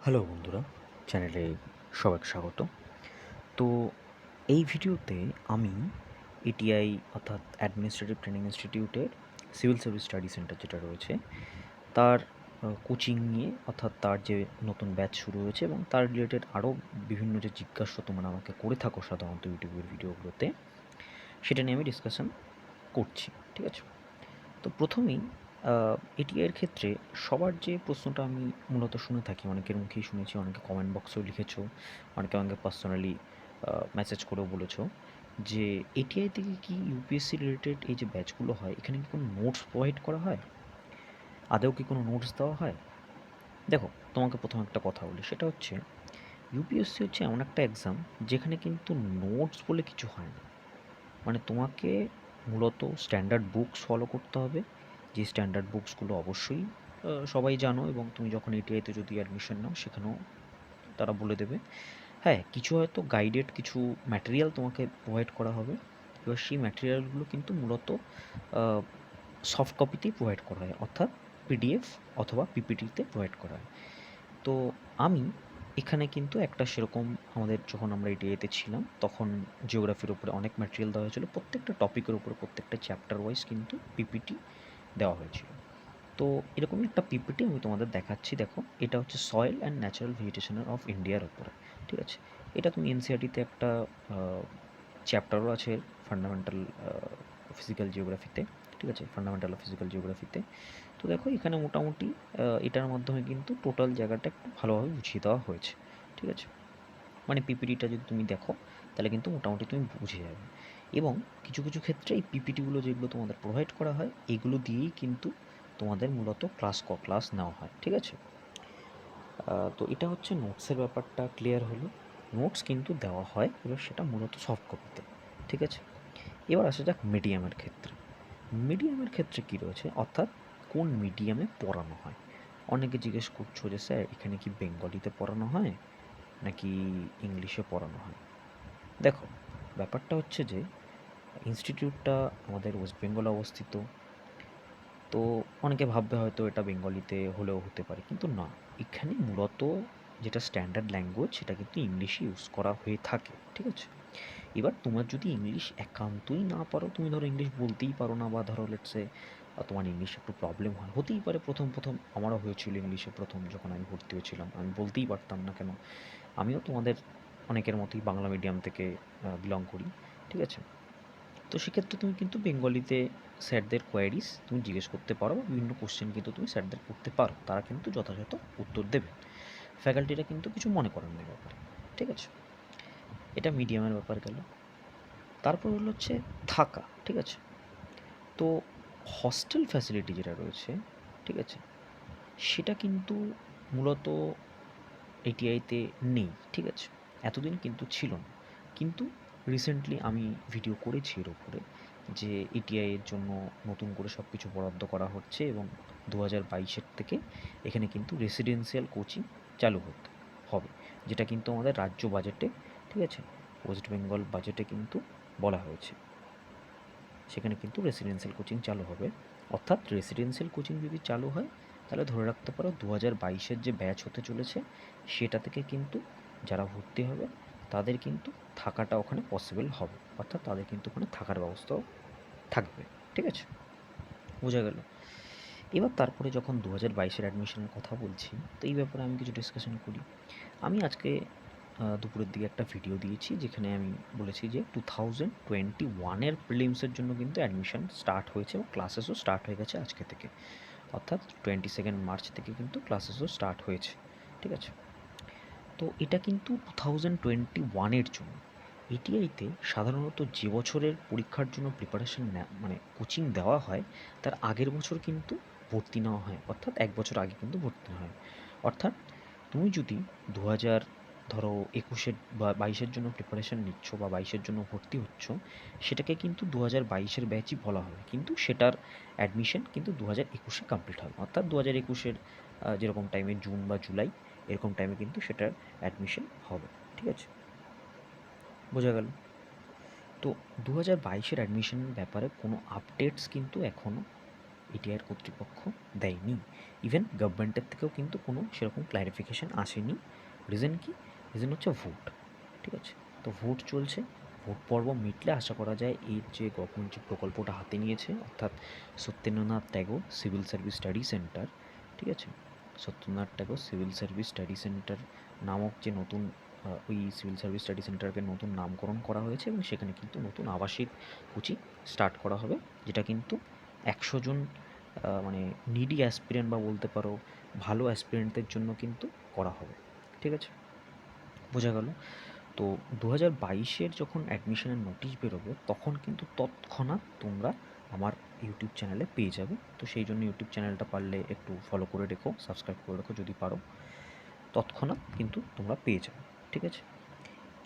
Hello বন্ধুরা, চ্যানেলে সবাইকে স্বাগত। তো এই ভিডিওতে আমি এটিআই অর্থাৎ অ্যাডমিনিস্ট্রেটিভ ট্রেনিং ইনস্টিটিউটের সিভিল সার্ভিস স্টাডি সেন্টার যেটা রয়েছে তার কোচিং নিয়ে, অর্থাৎ তার যে নতুন ব্যাচ শুরু হয়েছে এবং তার রিলেটেড আরও বিভিন্ন যে জিজ্ঞাসা তোমরা আমাকে করে থাকো সাধারণত ইউটিউবের ভিডিওগুলোতে, সেটা নিয়ে আমি ডিসকাশন করছি। ঠিক আছে? তো প্রথমেই এটিআইয়ের ক্ষেত্রে সবার যে প্রশ্নটা আমি মূলত শুনে থাকি, অনেকের মুখেই শুনেছি, অনেকে কমেন্ট বক্সেও লিখেছো, অনেকে আমাকে পার্সোনালি মেসেজ করেও বলেছো যে এটিআই থেকে কি ইউপিএসসি রিলেটেড এই যে ব্যাচগুলো হয় এখানে কি কোনো নোটস প্রোভাইড করা হয়? আদৌ কি কোনো নোটস দেওয়া হয়? দেখো, তোমাকে প্রথম একটা কথা বলি, সেটা হচ্ছে ইউপিএসসি হচ্ছে এমন একটা এক্সাম যেখানে কিন্তু নোটস বলে কিছু হয় না। মানে তোমাকে মূলত স্ট্যান্ডার্ড বুকস ফলো করতে হবে, যে স্ট্যান্ডার্ড বুকসগুলো অবশ্যই সবাই জানো, এবং তুমি যখন এটিআইতে যদি অ্যাডমিশন নাও সেখানেও তারা বলে দেবে। হ্যাঁ, কিছু হয়তো গাইডেড কিছু ম্যাটেরিয়াল তোমাকে প্রোভাইড করা হবে। এবার সেই ম্যাটেরিয়ালগুলো কিন্তু মূলত সফট কপিতেই প্রোভাইড করা হয়, অর্থাৎ পিডিএফ অথবা পিপিটিতে প্রোভাইড করা হয়। তো আমি এখানে কিন্তু একটা সেরকম, আমাদের যখন আমরা এটিআইতে ছিলাম তখন জিওগ্রাফির উপরে অনেক ম্যাটেরিয়াল দেওয়া হয়েছিল, প্রত্যেকটা টপিকের উপরে প্রত্যেকটা চ্যাপ্টার ওয়াইজ কিন্তু পিপিটি দেওয়া হয়েছিল। তো এরকমই একটা পিপিটি আমি তোমাদের দেখাচ্ছি। দেখো, এটা হচ্ছে সয়েল অ্যান্ড ন্যাচারাল ভেজিটেশনের অফ ইন্ডিয়ার উপরে। ঠিক আছে? এটা তুমি এনসিইআরটিতে একটা চ্যাপ্টারও আছে, ফান্ডামেন্টাল ফিজিক্যাল জিওগ্রাফিতে। ঠিক আছে? ফান্ডামেন্টাল অফ ফিজিক্যাল জিওগ্রাফিতে। তো দেখো, এখানে মোটামুটি এটার মাধ্যমে কিন্তু টোটাল জায়গাটা একটু ভালোভাবে বুঝিয়ে দেওয়া হয়েছে। ঠিক আছে? মানে পিপিটিটা যদি তুমি দেখো তাহলে কিন্তু মোটামুটি তুমি বুঝে যাবে। এবং কিছু কিছু ক্ষেত্রে এই পিপিটিগুলো যেগুলো তোমাদের প্রোভাইড করা হয় এগুলো দিয়েই কিন্তু তোমাদের মূলত ক্লাস নেওয়া হয়। ঠিক আছে? তো এটা হচ্ছে নোটসের ব্যাপারটা ক্লিয়ার হলো। নোটস কিন্তু দেওয়া হয়, এবার সেটা মূলত সফট কপিতে। ঠিক আছে? এবার আসা যাক মিডিয়ামের ক্ষেত্রে। মিডিয়ামের ক্ষেত্রে কী রয়েছে, অর্থাৎ কোন মিডিয়ামে পড়ানো হয়। অনেকে জিজ্ঞেস করছো যে স্যার এখানে কি বেঙ্গলিতে পড়ানো হয় নাকি ইংলিশে পড়ানো হয়? দেখো, ব্যাপারটা হচ্ছে যে ইনস্টিটিউটটা আমাদের ওয়েস্ট বেঙ্গলে অবস্থিত। তো অনেকে ভাববে হয়তো এটা বেঙ্গলিতে হলেও হতে পারে, কিন্তু না। এখানে মূলত যেটা স্ট্যান্ডার্ড ল্যাঙ্গুয়েজ সেটা কিন্তু ইংলিশই ইউজ করা হয়ে থাকে। ঠিক আছে? এবার তোমার যদি ইংলিশ একান্তই না পারো, তুমি ধরো ইংলিশ বলতেই পারো না, বা ধরো লেটসে তোমার ইংলিশ একটু প্রবলেম হয়, হতেই পারে। প্রথম আমারও হয়েছিল ইংলিশে, প্রথম যখন আমি ভর্তি হয়েছিলাম আমি বলতেই পারতাম না। কেন, আমিও তোমাদের অনেকের মতোই বাংলা মিডিয়াম থেকে বিলং করি। ঠিক আছে? তো সেক্ষেত্রে তুমি কিন্তু বেঙ্গলিতে স্যারদের কোয়ারিজ তুমি জিজ্ঞেস করতে পারো, বা বিভিন্ন কোশ্চেন কিন্তু তুমি স্যারদের করতে পারো, তারা কিন্তু যথাযথ উত্তর দেবেন। ফ্যাকাল্টিরা কিন্তু কিছু মনে করেন না ব্যাপারে। ঠিক আছে? এটা মিডিয়ামের ব্যাপার গেল। তারপর হচ্ছে থাকা। ঠিক আছে? তো হস্টেল ফ্যাসিলিটি যেটা রয়েছে, ঠিক আছে, সেটা কিন্তু মূলত এটিআইতে নেই। ঠিক আছে? এতদিন কিন্তু ছিল না, কিন্তু রিসেন্টলি আমি ভিডিও করেছি এর উপরে যে এটিআইয়ের জন্য নতুন করে সব কিছু বরাদ্দ করা হচ্ছে, এবং 2022-এর থেকে এখানে কিন্তু রেসিডেন্সিয়াল কোচিং চালু হতে হবে, যেটা কিন্তু আমাদের রাজ্য বাজেটে, ঠিক আছে, ওয়েস্ট বেঙ্গল বাজেটে কিন্তু বলা হয়েছে। সেখানে কিন্তু রেসিডেন্সিয়াল কোচিং চালু হবে। অর্থাৎ রেসিডেন্সিয়াল কোচিং যদি চালু হয় তাহলে ধরে রাখতে পারো 2022-এর যে ব্যাচ হতে চলেছে সেটা থেকে কিন্তু যারা ভর্তি হবে তাদের কিন্তু থাকাটা ওখানে পসিবল হবে, অর্থাৎ তাদের কিন্তু ওখানে থাকার ব্যবস্থাও থাকবে। ঠিক আছে? বোঝা গেল? এবার তারপরে যখন 2022-এর অ্যাডমিশনের কথা বলছি, তো এই ব্যাপারে আমি কিছু ডিসকাশন করি। আমি আজকে দুপুরের দিকে একটা ভিডিও দিয়েছি যেখানে আমি বলেছি যে 2021-এর প্রিলিমসের জন্য কিন্তু অ্যাডমিশন স্টার্ট হয়েছে এবং ক্লাসেসও স্টার্ট হয়ে গেছে আজকে থেকে। অর্থাৎ 22 মার্চ থেকে কিন্তু ক্লাসেসও স্টার্ট হয়েছে। ঠিক আছে? তো এটা কিন্তু 2021-এর জন্য। এটিআইতে সাধারণত যে বছরের পরীক্ষার জন্য প্রিপারেশন মানে কোচিং দেওয়া হয় তার আগের বছর কিন্তু ভর্তি নেওয়া হয়, অর্থাৎ 1 বছর আগে কিন্তু ভর্তি নেওয়া হয়। অর্থাৎ তুমি যদি 2000 ধরো 21-এর বা 22-এর জন্য প্রিপারেশন নিচ্ছ বা 22-এর জন্য ভর্তি হচ্ছ, সেটাকে কিন্তু 2022-এর ব্যাচই বলা হবে, কিন্তু সেটার অ্যাডমিশন কিন্তু 2021-এ কমপ্লিট হবে। অর্থাৎ 2021-এর যেরকম টাইমে জুন বা জুলাই এরকম টাইমে কিন্তু সেটার অ্যাডমিশন হবে। ঠিক আছে? বোঝা গেল? তো 2022-এর অ্যাডমিশনের ব্যাপারে কোনো আপডেটস কিন্তু এখনও এটিআইয়ের কর্তৃপক্ষ দেয়নি। ইভেন গভর্নমেন্টের থেকেও কিন্তু কোনো সেরকম ক্ল্যারিফিকেশান আসেনি। রিজন কি? রিজন হচ্ছে ভোট। ঠিক আছে? তো ভোট চলছে, ভোট পর্ব মিটলে আশা করা যায় এর যে গভর্নমেন্ট যে প্রকল্পটা হাতে নিয়েছে, অর্থাৎ Satyendranath Tagore civil service study centre, ঠিক আছে? Satyendranath Tagore civil service study centre নামক যে নতুন ওই সিভিল সার্ভিস স্টাডি সেন্টারকে নতুন নামকরণ করা হয়েছে এবং সেখানে কিন্তু নতুন আবাসিক কোচিং স্টার্ট করা হবে, যেটা কিন্তু 100 জন মানে নিডি অ্যাসপিরেন্ট বা বলতে পারো ভালো অ্যাসপিরেন্টদের জন্য কিন্তু করা হবে। ঠিক আছে? বোঝা গেল? তো 2022-এর যখন অ্যাডমিশনের নোটিশ বেরোবে তখন কিন্তু তৎক্ষণাৎ তোমরা আমার ইউটিউব চ্যানেলে পেয়ে যাবে। তো সেই জন্য ইউটিউব চ্যানেলটা পারলে একটু ফলো করে রেখো, সাবস্ক্রাইব করে রেখো যদি পারো। তৎক্ষণাৎ কিন্তু তোমরা পেয়ে যাবে। ঠিক আছে?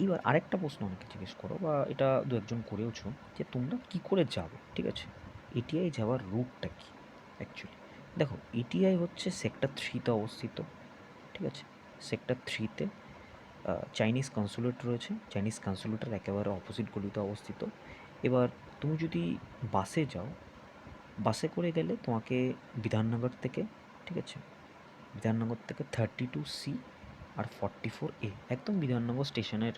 এবার আরেকটা প্রশ্ন আমাকে জিজ্ঞেস করো, বা এটা দু একজন করেওছো, যে তোমরা কি করে যাবে। ঠিক আছে? এটিআই যাওয়ার রুটটা কি অ্যাকচুয়ালি? দেখো, এটিআই হচ্ছে সেক্টর 3-তে অবস্থিত। ঠিক আছে? সেক্টর 3-তে চাইনিজ কনসুলেট রয়েছে। চাইনিজ কনসুলেটের একেবারে অপোজিট গলিতে অবস্থিত। এবার তুমি যদি বাসে যাও, বাসে করে গেলে তোমাকে বিধাননগর থেকে, ঠিক আছে, বিধাননগর থেকে 32C আর 44A, একদম বিধাননগর স্টেশনের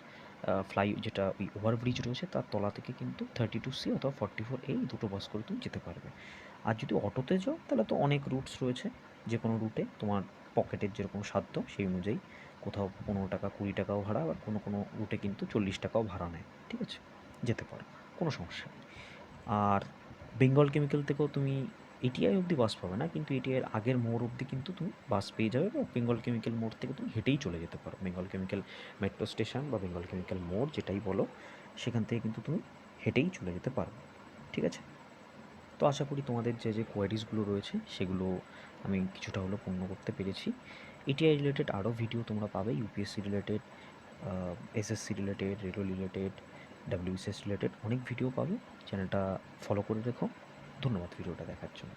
যেটা ওই ওভারব্রিজ রয়েছে তার তলা থেকে কিন্তু 32C অথবা 44A এই দুটো বাস করে তুমি যেতে পারবে। আর যদি অটোতে যাও তাহলে তো অনেক রুটস রয়েছে, যে কোনো রুটে তোমার পকেটের যেরকম সাধ্য সেই অনুযায়ী, কোথাও 15 টাকা 20 টাকাও ভাড়া, আবার কোনো কোনো রুটে কিন্তু 40 টাকাও ভাড়া নেয়। ঠিক আছে? যেতে পারো, কোনো সমস্যা নেই। আর বেঙ্গল কেমিক্যাল থেকেও তুমি এটিআই অবধি বাস পাবে না, কিন্তু এটিআইয়ের আগের মোড় অবধি কিন্তু তুমি বাস পেয়ে যাবে, বা বেঙ্গল কেমিক্যাল মোড় থেকে তুমি হেঁটেই চলে যেতে পারো। বেঙ্গল কেমিক্যাল মেট্রো স্টেশন বা বেঙ্গল কেমিক্যাল মোড় যেটাই বলো, সেখান থেকে কিন্তু তুমি হেঁটেই চলে যেতে পারো। ঠিক আছে? তো আশা করি তোমাদের যে যে কোয়ারিজগুলো রয়েছে সেগুলো আমি কিছুটা হলেও পূর্ণ করতে পেরেছি। এটিআই রিলেটেড আরও ভিডিও তোমরা পাবে, UPSC related, SSC related, railway related, WBCS related অনেক ভিডিও পাবে। চ্যানেলটা ফলো করে রেখো। ধন্যবাদ ভিডিওটা দেখার জন্য।